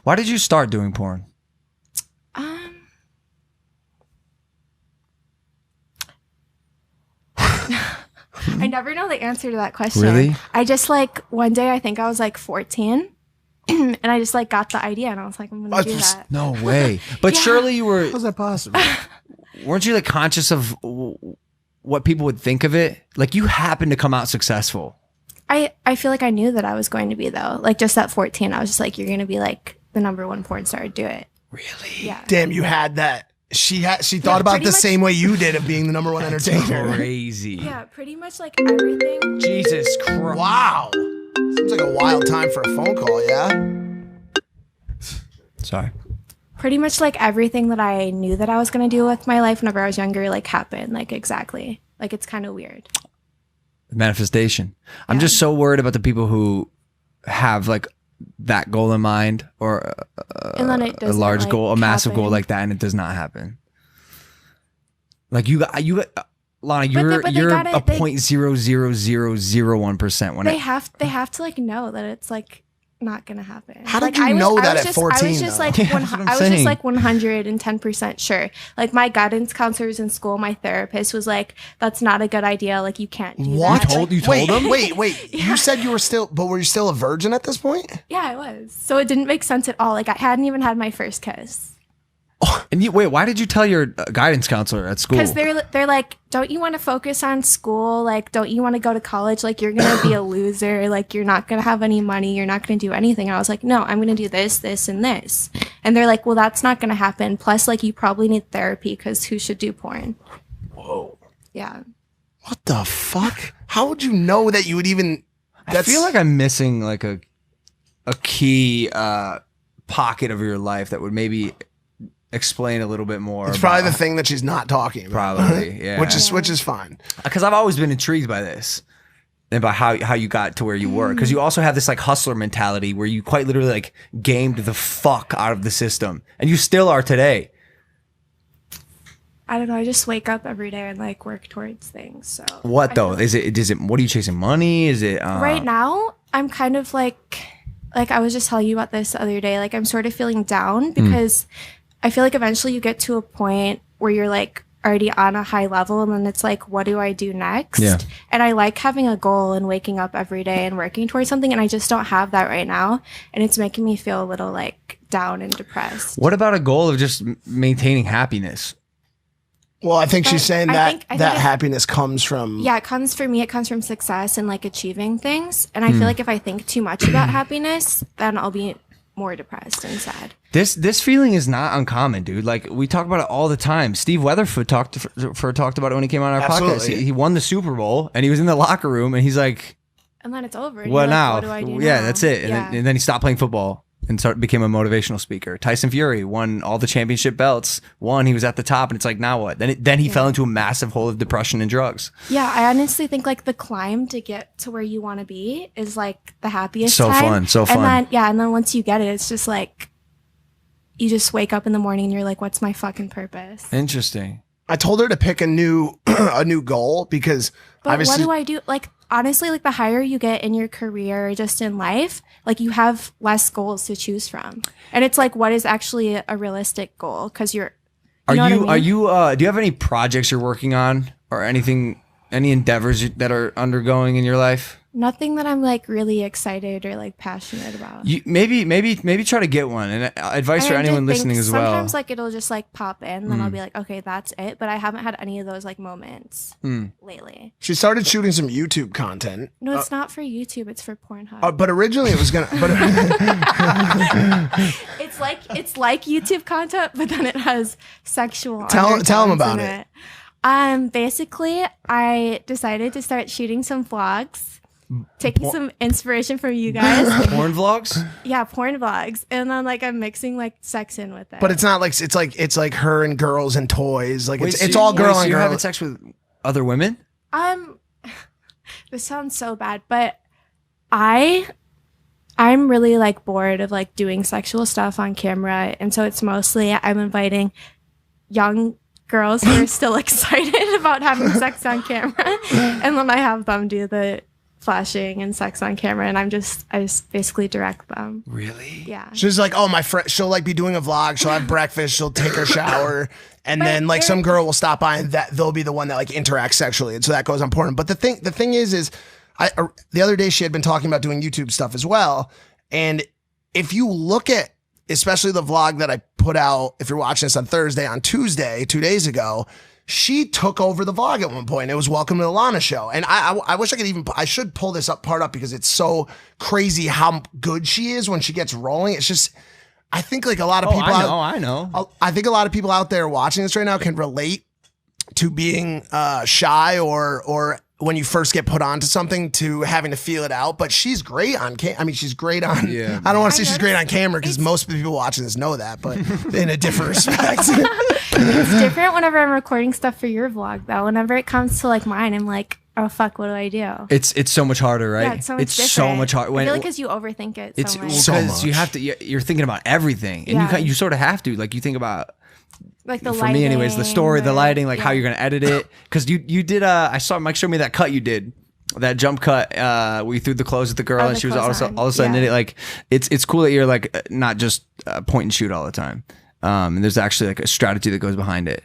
Why did you start doing porn? I never know the answer to that question. Really? I just like one day I think I was like 14 and I just like got the idea and I was like, I'm gonna do that. No way. But surely you were. How's that possible? Weren't you like conscious of what people would think of it? Like you happened to come out successful. I feel like I knew that I was going to be though. Like just at 14, I was just like, you're gonna be like the #1 porn star. Do it. Really? Yeah. Damn, you had that. She thought about it the same way you did of being the #1 entertainer. Crazy. Yeah, pretty much like everything. Jesus Christ. Wow. Seems like a wild time for a phone call, yeah? Sorry. Pretty much like everything that I knew that I was gonna do with my life whenever I was younger, like happened. Like exactly. Like it's kind of weird. Manifestation. I'm just so worried about the people who have like that goal in mind or And then it a doesn't, large like, goal, a massive goal happen. like that, and it does not happen. Like you got Lana, But you're they a gotta- they- 0.00001% when They have to like know that it's like not gonna happen. How did Like, you know that at I 14, was just though? like Yeah, that's what I'm I was just saying. like 110% sure. Like my guidance counselors in school, my therapist was like, "That's not a good idea. Like you can't do What? that." You told him? Wait. You said you were were you still a virgin at this point? Yeah, I was. So it didn't make sense at all. Like I hadn't even had my first kiss. And wait, why did you tell your guidance counselor at school? Because they're like, don't you want to focus on school? Like, don't you want to go to college? Like, you're gonna be a loser. Like, you're not gonna have any money. You're not gonna do anything. And I was like, no, I'm gonna do this, this, and this. And they're like, well, that's not gonna happen. Plus, like, you probably need therapy because who should do porn? Whoa. Yeah. What the fuck? How would you know that you would even... I feel like I'm missing like a key pocket of your life that would maybe explain a little bit more. It's probably the thing that she's not talking about. Probably, yeah. which is fine. Because I've always been intrigued by this and by how you got to where you were. Because you also have this like hustler mentality where you quite literally like gamed the fuck out of the system, and you still are today. I don't know. I just wake up every day and like work towards things. So What I though? feel- Is it? What are you chasing? Money? Is it? right now I'm kind of like I was just telling you about this the other day. Like I'm sort of feeling down because I feel like eventually you get to a point where you're like already on a high level and then it's like, what do I do next? Yeah. And I like having a goal and waking up every day and working towards something, and I just don't have that right now, and it's making me feel a little like down and depressed. What about a goal of just maintaining happiness? Well, I think she's But saying I that think that it- happiness comes from... Yeah, it comes from success and like achieving things. And I feel like if I think too much about happiness, then I'll be more depressed and sad. This feeling is not uncommon, dude. Like we talk about it all the time. Steve Weatherford talked about it when he came on our podcast. Absolutely. He won the Super Bowl and he was in the locker room and he's like, And then it's over. and "What you're like, now?" What do I do Yeah, now? that's it. And then he stopped playing football and became a motivational speaker. Tyson Fury won all the championship belts. He was at the top, and it's like, now what? Then he fell into a massive hole of depression and drugs. Yeah, I honestly think like the climb to get to where you want to be is like the happiest So time. fun. And then once you get it, it's just like you just wake up in the morning and you're like, what's my fucking purpose? Interesting. I told her to pick a new goal because But obviously... what do I do? Like honestly, like the higher you get in your career or just in life, like you have less goals to choose from. And it's like, what is actually a realistic goal? Because you Are know you what I mean? do you have any projects you're working on or anything, any endeavors that are undergoing in your life? Nothing that I'm like really excited or like passionate about. You maybe try to get one, and advice for I anyone did think listening as well. Sometimes like it'll just like pop in, then I'll be like, okay, that's it. But I haven't had any of those like moments lately. She started shooting some YouTube content. No, it's not for YouTube. It's for Pornhub. But originally it was gonna... But It's like YouTube content, but then it has sexual. Tell 'em undertones about in it. Basically, I decided to start shooting some vlogs, taking some inspiration from you guys. Porn vlogs? Yeah, porn vlogs, and then like I'm mixing like sex in with it. But it's not like it's like her and girls and toys. Like Wait, it's so all you- girl so and you're girl. having sex with other women? This sounds so bad, but I'm really like bored of like doing sexual stuff on camera, and so it's mostly I'm inviting young girls who are still excited about having sex on camera, and then I have them do the flashing and sex on camera, and I just basically direct them. Really? Yeah. She's like, oh, my friend, she'll like be doing a vlog. She'll have breakfast. She'll take her shower. And then like some girl will stop by and that they'll be the one that like interacts sexually. And so that goes on porn. But the thing is the other day she had been talking about doing YouTube stuff as well. And if you look at, especially the vlog that I put out, if you're watching this on Thursday, on Tuesday, 2 days ago, she took over the vlog at one point. It was Welcome to the Lana Show. And I wish I could I should pull this part up because it's so crazy how good she is when she gets rolling. It's just, I think like a lot of people. I know. I think a lot of people out there watching this right now can relate to being shy or when you first get put onto something to having to feel it out. But she's great on I mean, she's great on. Yeah. I don't want to say she's great on camera because most people watching this know that, but in a different respect. It's different whenever I'm recording stuff for your vlog, though. Whenever it comes to like mine, I'm like, oh fuck, what do I do? It's so much harder, right? Yeah, it's so much so different. much harder. I feel like because you overthink it It's so much. because you have to. You're thinking about everything, and Yeah. you sort of have to. Like you think about. Like the For lighting, me, anyways, the story, the lighting, like how yeah. you're gonna edit it, because you did. I saw Mike show me that cut you did. That jump cut where you threw the clothes at the girl Oh, and the she was all clothes of on. a sudden Yeah. in it. Like it's cool that you're like not just point and shoot all the time. And there's actually like a strategy that goes behind it.